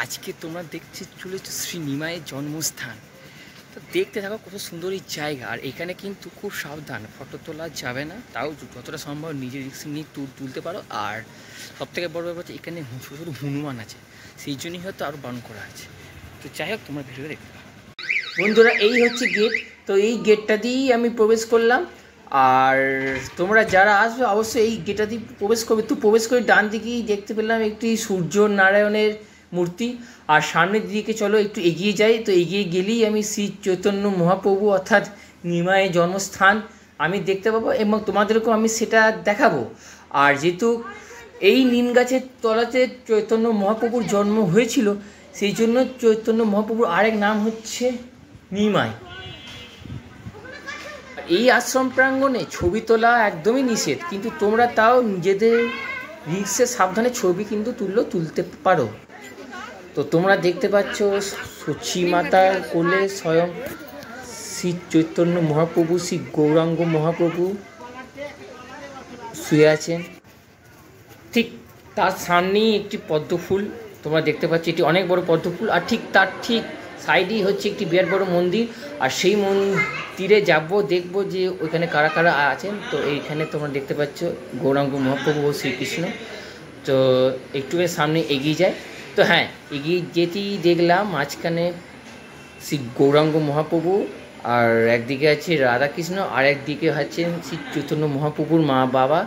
আজকে তোমরা দেখছি চলেছ শ্রী নিমাইয়ের জন্মস্থান। তো দেখতে থাকো কত সুন্দর এই জায়গা। আর এখানে কিন্তু খুব সাবধান, ফটো তোলা যাবে না, তাও যতটা সম্ভব নিজের রিস্ক নিয়ে তুলতে পারো। আর সবথেকে বড় ব্যাপার হচ্ছে এখানে শুধু হনুমান আছে, সেই জন্যই হয়তো আরও বারণ করা আছে। তো যাই হোক, তোমরা ভিডিও দেখতে পারো। বন্ধুরা, এই হচ্ছে গেট। তো এই গেটটা দিয়েই আমি প্রবেশ করলাম। আর তোমরা যারা আসবে অবশ্যই এই গেটটা দিয়ে প্রবেশ করবে। তো প্রবেশ করে ডান দিকেই দেখতে পেলাম একটি সূর্য নারায়ণের মূর্তি। আর সামনের দিকে চলো একটু এগিয়ে যাই। তো এগিয়ে গেলেই আমি শ্রী চৈতন্য মহাপ্রভু অর্থাৎ নিমাইয়ের জন্মস্থান আমি দেখতে পাবো, এবং তোমাদেরকেও আমি সেটা দেখাবো। আর যেহেতু এই নিম গাছের তলাতে চৈতন্য মহাপ্রভুর জন্ম হয়েছিল, সেই জন্য চৈতন্য মহাপ্রভুর আরেক নাম হচ্ছে নিমাই। এই আশ্রম প্রাঙ্গণে ছবি তোলা একদমই নিষেধ, কিন্তু তোমরা তাও নিজেদের রিক্সে সাবধানে ছবি কিন্তু তুলতে পারো। তো তোমরা দেখতে পাচ্ছ সচী মাতার কোলে স্বয়ং শ্রী চৈতন্য মহাপ্রভু, শ্রী গৌরাঙ্গ মহাপ্রভু শুয়ে আছেন। ঠিক তার সামনেই একটি পদ্মফুল তোমরা দেখতে পাচ্ছ, এটি অনেক বড় পদ্মফুল। আর তার ঠিক সাইডেই হচ্ছে একটি বিরাট বড় মন্দির। আর সেই মন্দিরে যাব, দেখব যে ওইখানে কারা কারা আছেন। তো এইখানে তোমরা দেখতে পাচ্ছ গৌরাঙ্গ মহাপ্রভু ও শ্রীকৃষ্ণ। তো একটু সামনে এগিয়ে যায়। তো হ্যাঁ, এগিয়ে যেতেই দেখলাম মাঝখানে শ্রী গৌরাঙ্গ মহাপ্রভু, আর একদিকে আছে রাধাকৃষ্ণ, আর একদিকে হচ্ছেন শ্রী চৈতন্য মহাপ্রভুর মা বাবা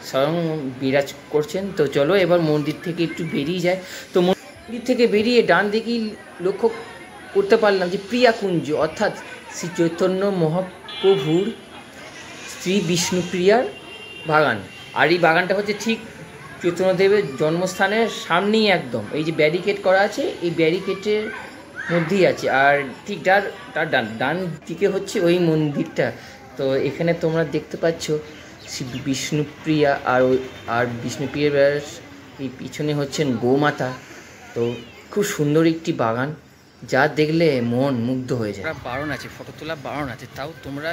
স্বয়ং বিরাজ করছেন। তো চলো এবার মন্দির থেকে একটু বেরিয়ে যায়। তো মন্দির থেকে বেরিয়ে ডান দিকেই লক্ষ্য করতে পারলাম যে প্রিয়াকুঞ্জ অর্থাৎ শ্রী চৈতন্য মহাপ্রভুর শ্রী বিষ্ণুপ্রিয়ার বাগান। আর এই বাগানটা হচ্ছে ঠিক চৈতন্যদেবের জন্মস্থানের সামনেই একদম। এই যে ব্যারিকেড করা আছে, এই ব্যারিকেডের মধ্যেই আছে। আর ঠিক তার ডান দিকে হচ্ছে ওই মন্দিরটা। তো এখানে তোমরা দেখতে পাচ্ছ শ্রী বিষ্ণুপ্রিয়া, আর বিষ্ণুপ্রিয়ার এই পিছনে হচ্ছেন গোমাতা। তো খুব সুন্দর একটি বাগান, যা দেখলে মন মুগ্ধ হয়ে যায়। বারণ আছে, ফটো তোলা বারণ আছে, তাও তোমরা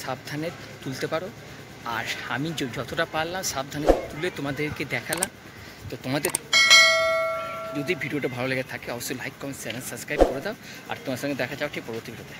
সাবধানে তুলতে পারো। আর আমি যতটা পারলাম সাবধানে তুলে তোমাদেরকে দেখালাম। তো তোমাদের যদি ভিডিওটা ভালো লেগে থাকে অবশ্যই লাইক, কমেন্ট, চ্যানেল সাবস্ক্রাইব করে দাও। আর তোমার সঙ্গে দেখা যাও ঠিক পরবর্তী ভিডিওতে।